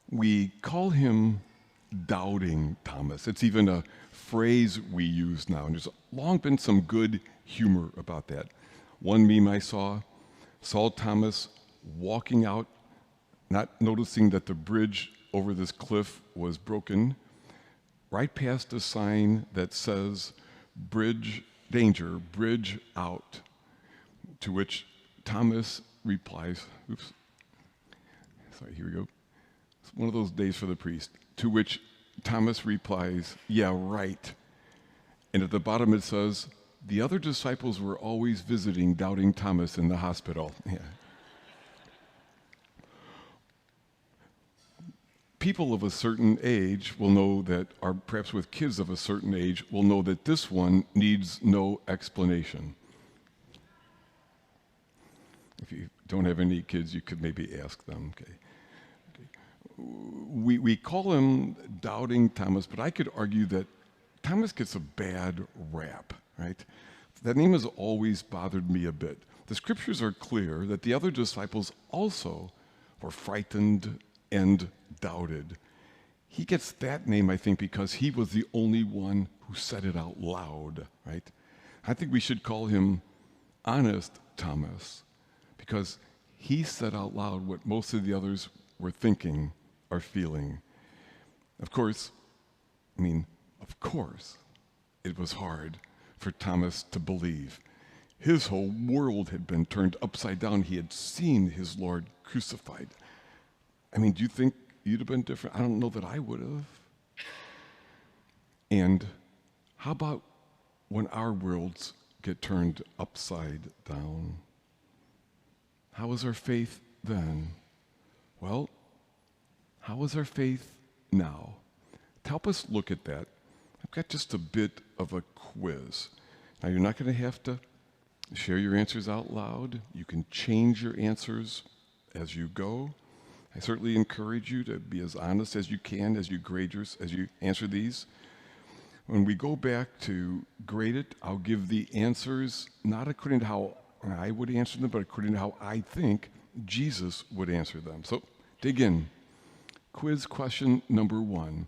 We call him Doubting Thomas. It's even a phrase we use now, and there's long been some good humor about that. One meme I saw Thomas walking out, not noticing that the bridge over this cliff was broken, right past a sign that says, "Bridge, danger, bridge out." To which Thomas replies, oops, sorry, here we go. It's one of those days for the priest. To which Thomas replies, "Yeah, right." And at the bottom it says, "The other disciples were always visiting Doubting Thomas in the hospital." Yeah. People of a certain age will know that, or perhaps with kids of a certain age, will know that this one needs no explanation. If you don't have any kids, you could maybe ask them. Okay. We call him Doubting Thomas, but I could argue that Thomas gets a bad rap, right? That name has always bothered me a bit. The scriptures are clear that the other disciples also were frightened and doubted. He gets that name, I think, because he was the only one who said it out loud, right? I think we should call him Honest Thomas, because he said out loud what most of the others were thinking or feeling. Of course, it was hard for Thomas to believe. His whole world had been turned upside down. He had seen his Lord crucified. Do you think you'd have been different? I don't know that I would have. And how about when our worlds get turned upside down? How is our faith then? Well, how is our faith now? To help us look at that, I've got just a bit of a quiz. Now, you're not going to have to share your answers out loud. You can change your answers as you go. I certainly encourage you to be as honest as you can as you answer these. When we go back to grade it, I'll give the answers not according to how I would answer them, but according to how I think Jesus would answer them. So dig in. Quiz question number 1.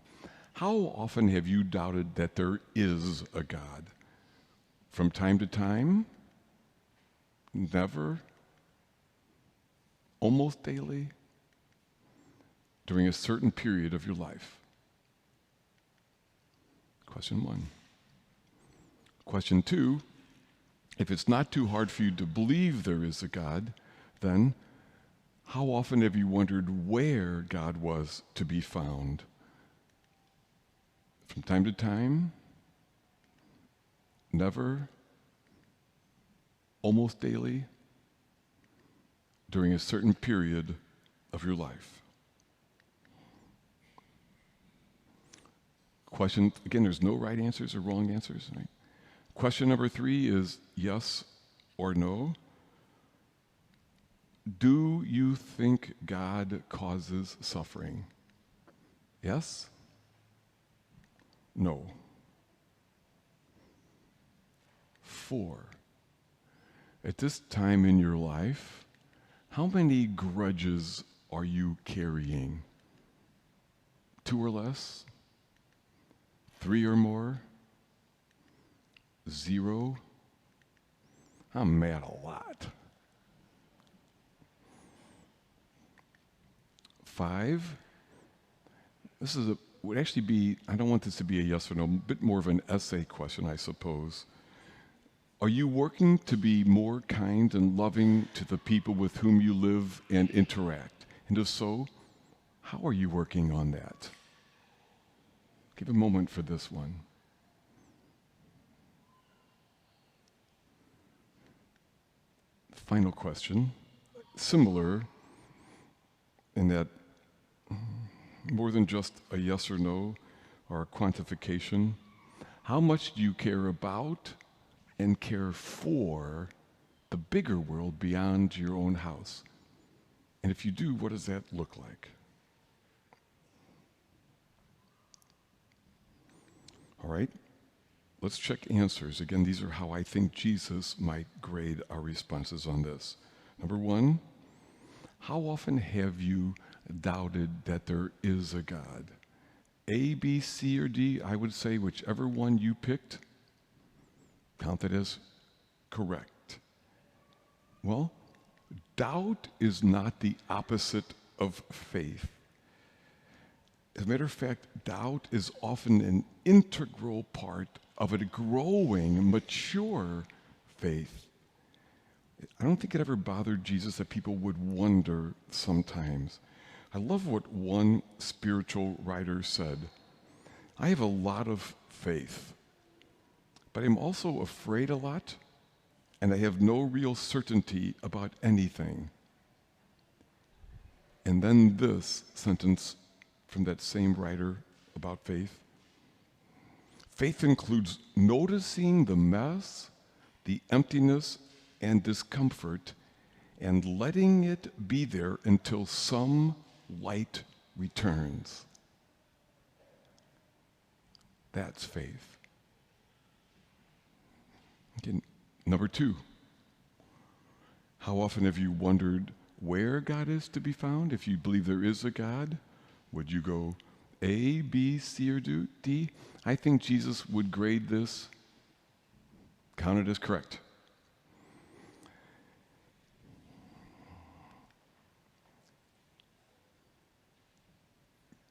How often have you doubted that there is a God? From time to time? Never? Almost daily? During a certain period of your life? Question 1. Question 2, if it's not too hard for you to believe there is a God, then how often have you wondered where God was to be found? From time to time? Never? Almost daily? During a certain period of your life? Question, again, there's no right answers or wrong answers, right? Question number 3 is yes or no. Do you think God causes suffering? Yes? No. 4, at this time in your life, how many grudges are you carrying? 2 or less? 3 or more? 0? I'm mad a lot. 5, would actually be, I don't want this to be a yes or no, a bit more of an essay question, I suppose. Are you working to be more kind and loving to the people with whom you live and interact? And if so, how are you working on that? Give a moment for this one. Final question, similar in that more than just a yes or no or a quantification. How much do you care about and care for the bigger world beyond your own house? And if you do, what does that look like? All right, let's check answers. Again, these are how I think Jesus might grade our responses on this. Number 1, how often have you doubted that there is a God. A, B, C, or D, I would say whichever one you picked, count it as correct. Well, doubt is not the opposite of faith. As a matter of fact, doubt is often an integral part of a growing, mature faith. I don't think it ever bothered Jesus that people would wonder sometimes. I love what one spiritual writer said. I have a lot of faith, but I'm also afraid a lot, and I have no real certainty about anything. And then this sentence from that same writer about faith. Faith includes noticing the mess, the emptiness, and discomfort, and letting it be there until some light returns. That's faith. Okay, number 2. How often have you wondered where God is to be found? If you believe there is a God, would you go A, B, C, or D? I think Jesus would grade this, count it as correct.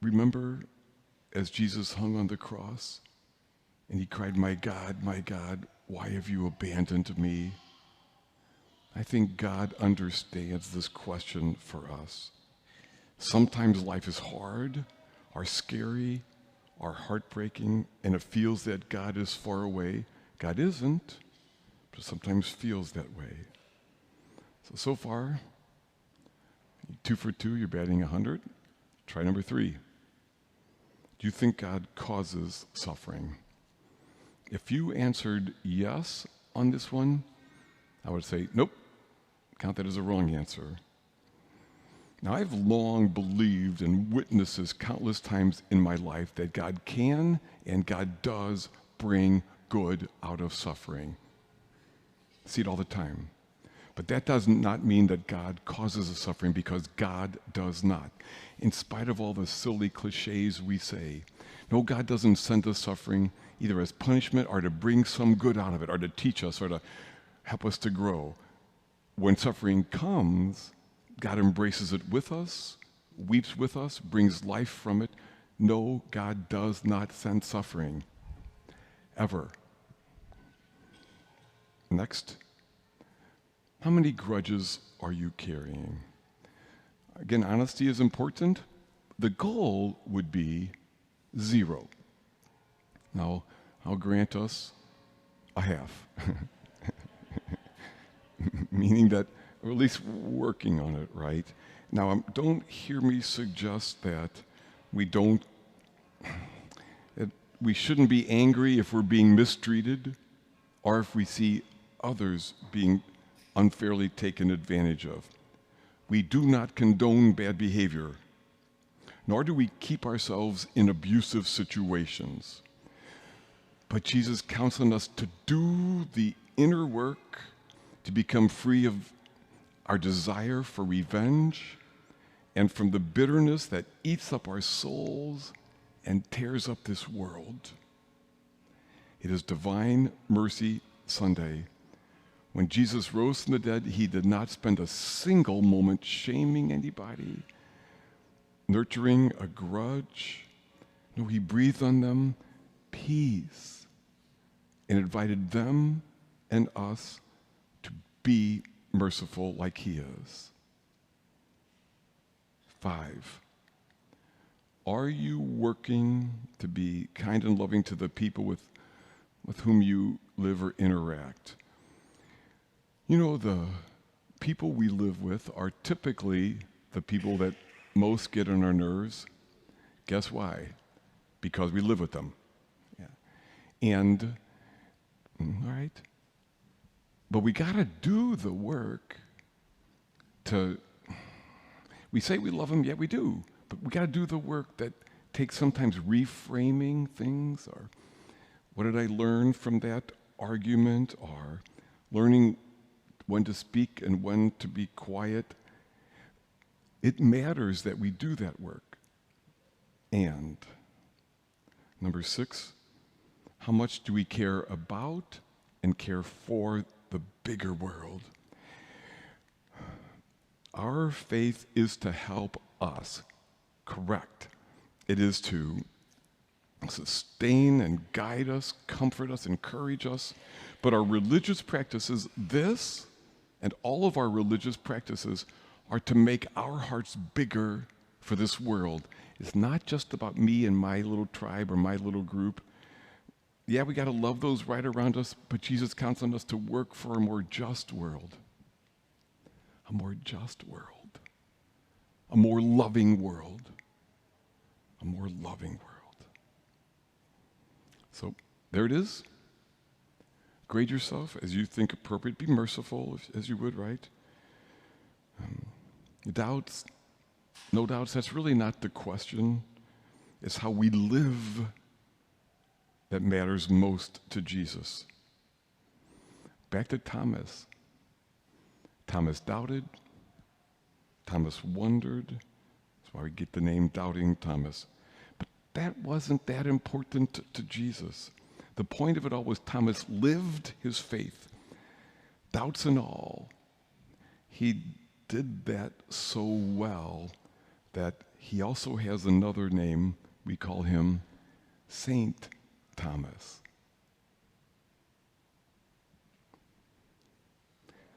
Remember as Jesus hung on the cross and he cried, my God, why have you abandoned me? I think God understands this question for us. Sometimes life is hard, or scary, or heartbreaking, and it feels that God is far away. God isn't, but sometimes feels that way. So far, 2 for 2, you're batting 100. Try number 3. Do you think God causes suffering? If you answered yes on this one, I would say, nope, count that as a wrong answer. Now, I've long believed and witnessed this countless times in my life that God can and God does bring good out of suffering. See it all the time. But that does not mean that God causes the suffering, because God does not. In spite of all the silly cliches we say, no, God doesn't send us suffering either as punishment or to bring some good out of it or to teach us or to help us to grow. When suffering comes, God embraces it with us, weeps with us, brings life from it. No, God does not send suffering, ever. Next. How many grudges are you carrying? Again, honesty is important. The goal would be 0. Now, I'll grant us a half, meaning that we're at least working on it, right? Now, don't hear me suggest that we shouldn't be angry if we're being mistreated or if we see others being unfairly taken advantage of. We do not condone bad behavior, nor do we keep ourselves in abusive situations. But Jesus counts on us to do the inner work, to become free of our desire for revenge and from the bitterness that eats up our souls and tears up this world. It is Divine Mercy Sunday. When Jesus rose from the dead, he did not spend a single moment shaming anybody, nurturing a grudge. No, he breathed on them peace and invited them and us to be merciful like he is. 5, are you working to be kind and loving to the people with whom you live or interact? You know, the people we live with are typically the people that most get on our nerves. Guess why? Because we live with them. Yeah. And, all right, but we got to do the work we say we love them, yeah, we do, but we got to do the work that takes sometimes reframing things, or what did I learn from that argument, or learning when to speak and when to be quiet. It matters that we do that work. And number 6, how much do we care about and care for the bigger world? Our faith is to help us, correct. It is to sustain and guide us, comfort us, encourage us. But our religious practices, this and all of our religious practices, are to make our hearts bigger for this world. It's not just about me and my little tribe or my little group. Yeah, we got to love those right around us, but Jesus counts on us to work for a more just world. A more just world. A more loving world. A more loving world. So there it is. Grade yourself as you think appropriate. Be merciful as you would, right? Doubts, no doubts, that's really not the question. It's how we live that matters most to Jesus. Back to Thomas. Thomas doubted. Thomas wondered. That's why we get the name Doubting Thomas. But that wasn't that important to Jesus. The point of it all was Thomas lived his faith, doubts and all. He did that so well that he also has another name. We call him Saint Thomas.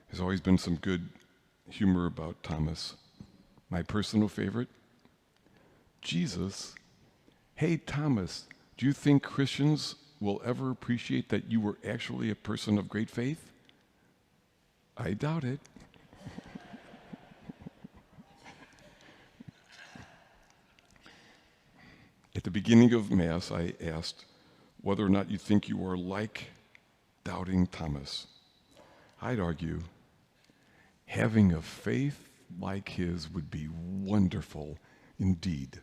There's always been some good humor about Thomas. My personal favorite, Jesus, hey Thomas, do you think Christians will ever appreciate that you were actually a person of great faith? I doubt it. At the beginning of Mass, I asked whether or not you think you are like Doubting Thomas. I'd argue having a faith like his would be wonderful indeed.